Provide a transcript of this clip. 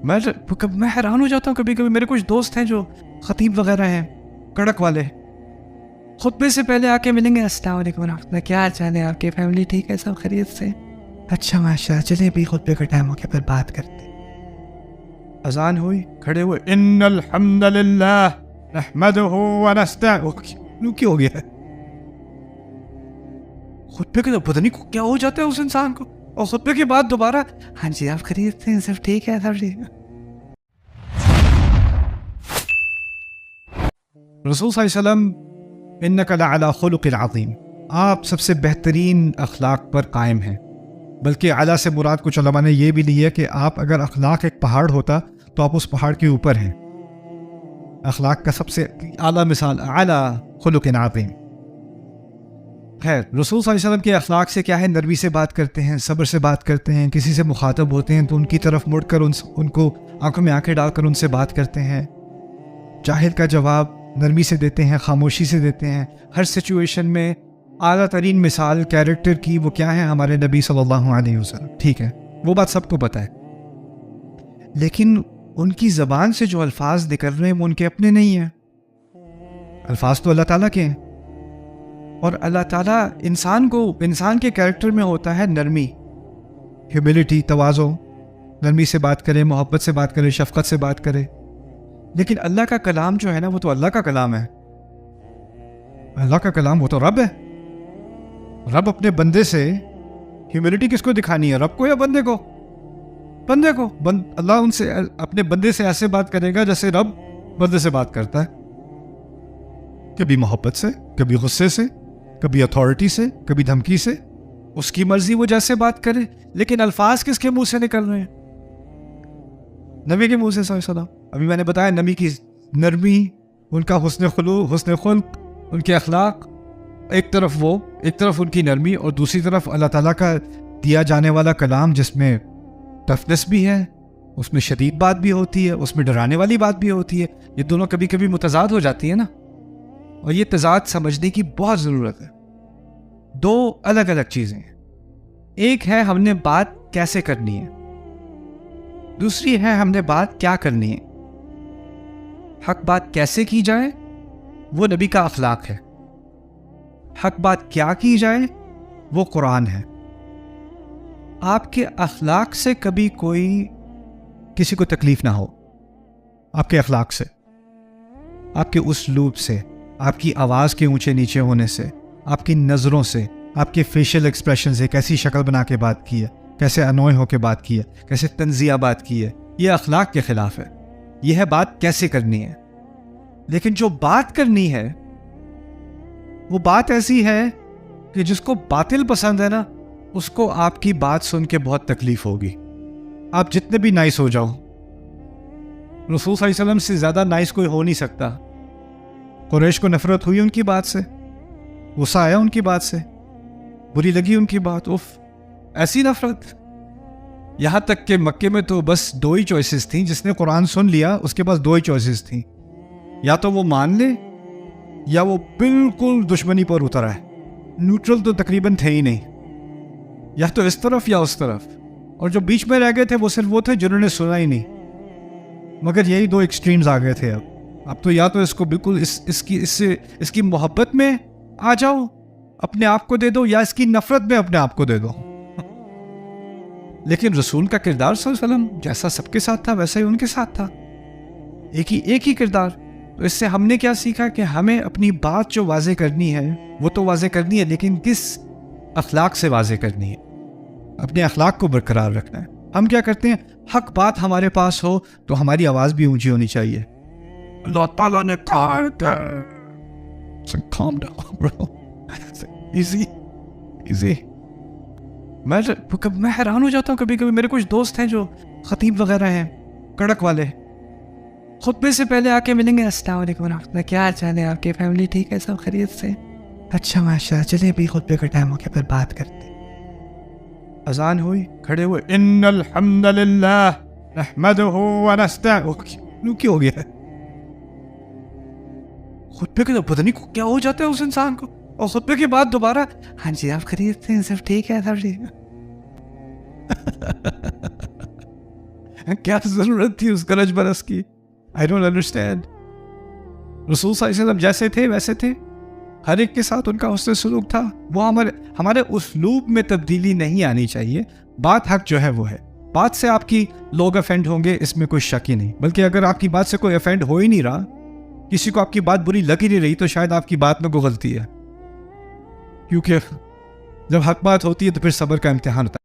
میں حیران ہو جاتا ہوں کبھی کبھی. میرے کچھ دوست ہیں جو خطیب وغیرہ ہیں کڑک والے, خطبے سے پہلے آ کے ملیں گے, السلام علیکم ورحمۃ اللہ, کیا حال چال ہے آپ کی, فیملی ٹھیک ہے, سب خیریت سے, اچھا ماشاء اللہ, چلیں ابھی خطبے کا ٹائم ہو گیا پھر بات کرتے. اذان ہوئی, کھڑے ہوئے, ان الحمد للہ نحمدہ ونستعینہ. کیا ہو گیا خطبے کے پتہ نہیں کیا ہو جاتا ہے اس انسان کو, اور خطبے کے بعد دوبارہ ہاں جی آپ خیریت سے, سب ٹھیک ہے, سب ٹھیک ہے. رسول صلی اللہ علیہ وسلم انک لعلی خلق عظیم, آپ سب سے بہترین اخلاق پر قائم ہیں. بلکہ اعلیٰ سے مراد کچھ علماء نے یہ بھی لی ہے کہ آپ اگر اخلاق ایک پہاڑ ہوتا تو آپ اس پہاڑ کے اوپر ہیں. اخلاق کا سب سے اعلیٰ مثال اعلیٰ خلق عظیم. خیر, رسول صلی اللہ علیہ وسلم کے اخلاق سے کیا ہے, نرمی سے بات کرتے ہیں, صبر سے بات کرتے ہیں, کسی سے مخاطب ہوتے ہیں تو ان کی طرف مڑ کر ان کو آنکھوں میں آنکھیں ڈال کر ان سے بات کرتے ہیں. جاہل کا جواب نرمی سے دیتے ہیں, خاموشی سے دیتے ہیں. ہر سچویشن میں اعلیٰ ترین مثال کیریکٹر کی وہ کیا ہے, ہمارے نبی صلی اللہ علیہ وسلم. ٹھیک ہے, وہ بات سب کو پتہ ہے, لیکن ان کی زبان سے جو الفاظ نکل رہے ہیں وہ ان کے اپنے نہیں ہیں. الفاظ تو اللہ تعالیٰ کے ہیں, اور اللہ تعالیٰ انسان کے کیریکٹر میں ہوتا ہے نرمی, ہیوملٹی, تواضع, نرمی سے بات کرے, محبت سے بات کرے, شفقت سے بات کرے. لیکن اللہ کا کلام جو ہے نا وہ تو اللہ کا کلام ہے. اللہ کا کلام وہ تو رب ہے. رب اپنے بندے سے ہیوملٹی کس کو دکھانی ہے, رب کو یا بندے کو؟ بندے کو. اللہ ان سے اپنے بندے سے ایسے بات کرے گا جیسے رب بندے سے بات کرتا ہے, کبھی محبت سے, کبھی غصے سے, کبھی اتھارٹی سے, کبھی دھمکی سے. اس کی مرضی وہ جیسے بات کرے. لیکن الفاظ کس کے منہ سے نکل رہے ہیں؟ نبی کے منہ سے صلی اللہ علیہ وسلم. ابھی میں نے بتایا نبی کی نرمی, ان کا حسن خلق, ان کے اخلاق, ایک طرف ان کی نرمی, اور دوسری طرف اللہ تعالیٰ کا دیا جانے والا کلام جس میں ٹفنس بھی ہے, اس میں شدید بات بھی ہوتی ہے, اس میں ڈرانے والی بات بھی ہوتی ہے. یہ دونوں کبھی کبھی متضاد ہو جاتی ہے نا, اور یہ تضاد سمجھنے کی بہت ضرورت ہے. دو الگ الگ چیزیں ہیں. ایک ہے ہم نے بات کیسے کرنی ہے, دوسری ہے ہم نے بات کیا کرنی ہے. حق بات کیسے کی جائے وہ نبی کا اخلاق ہے, حق بات کیا کی جائے وہ قرآن ہے. آپ کے اخلاق سے کبھی کوئی کسی کو تکلیف نہ ہو, آپ کے اخلاق سے, آپ کے اسلوب سے, آپ کی آواز کے اونچے نیچے ہونے سے, آپ کی نظروں سے, آپ کے فیشل ایکسپریشن سے, کیسی شکل بنا کے بات کی ہے, کیسے انوئے ہو کے بات کی ہے, کیسے تنزیہ بات کی ہے, یہ اخلاق کے خلاف ہے. یہ ہے بات کیسے کرنی ہے. لیکن جو بات کرنی ہے وہ بات ایسی ہے کہ جس کو باطل پسند ہے نا, اس کو آپ کی بات سن کے بہت تکلیف ہوگی. آپ جتنے بھی نائس ہو جاؤ, رسول صلی اللہ علیہ وسلم سے زیادہ نائس کوئی ہو نہیں سکتا. قریش کو نفرت ہوئی ان کی بات سے, غصہ آیا ان کی بات سے, بری لگی ان کی بات, ایسی نفرت. یہاں تک کہ مکے میں تو بس دو ہی چوائسز تھیں. جس نے قرآن سن لیا اس کے پاس دو ہی چوائسز تھیں, یا تو وہ مان لے یا وہ بالکل دشمنی پر اترا ہے. نیوٹرل تو تقریباً تھے ہی نہیں, یا تو اس طرف یا اس طرف. اور جو بیچ میں رہ گئے تھے وہ صرف وہ تھے جنہوں نے سنا ہی نہیں. مگر یہی دو ایکسٹریمز آ گئے تھے. اب تو یا تو اس کو بالکل اس کی محبت میں آ جاؤ, اپنے آپ کو دے دو, یا اس کی نفرت میں اپنے آپ کو دے دو. لیکن رسول کا کردار صلی اللہ علیہ وسلم جیسا سب کے ساتھ تھا ویسا ہی ان کے ساتھ تھا, ایک ہی کردار. تو اس سے ہم نے کیا سیکھا کہ ہمیں اپنی بات جو واضح کرنی ہے وہ تو واضح کرنی ہے, لیکن کس اخلاق سے واضح کرنی ہے, اپنے اخلاق کو برقرار رکھنا ہے. ہم کیا کرتے ہیں, حق بات ہمارے پاس ہو تو ہماری آواز بھی اونچی ہونی چاہیے. اللہ تعالیٰ نے کہا calm down bro, easy. میں حیران ہو جاتا ہوں کبھی کبھی. میرے کچھ دوست ہیں جو خطیب وغیرہ ہیں کڑک والے, خطبے سے پہلے آ کے ملیں گے, السلام علیکم ورحمۃ اللہ, کیا حال چال ہے آپ کی, فیملی ٹھیک ہے, سب خیریت سے, اچھا ماشاء اللہ, چلیں ابھی خطبے کا ٹائم ہو گیا پھر بات کرتے. اذان ہوئی, کھڑے ہوئے, ان الحمد للہ نحمدہ ونستعینہ. کیا ہو گیا خطبے کے پتہ نہیں کیا ہو جاتا ہے اس انسان کو, اور خطبے کے بعد دوبارہ ہاں جی آپ خیریت سے, سب ٹھیک ہے, سب ٹھیک ہے. کیا ضرورت تھی اس گرج برس کی؟ I don't understand. رسول صلی اللہ علیہ وسلم جیسے تھے ویسے تھے, ہر ایک کے ساتھ ان کا حسن سلوک تھا. وہ ہمارے اسلوب میں تبدیلی نہیں آنی چاہیے. بات حق جو ہے وہ ہے. بات سے آپ کی لوگ افینڈ ہوں گے, اس میں کوئی شک ہی نہیں. بلکہ اگر آپ کی بات سے کوئی افینڈ ہو ہی نہیں رہا, کسی کو آپ کی بات بری لگ ہی نہیں رہی, تو شاید آپ کی بات میں کوئی غلطی ہے. کیونکہ جب حق بات ہوتی ہے تو پھر صبر کا امتحان ہوتا ہے.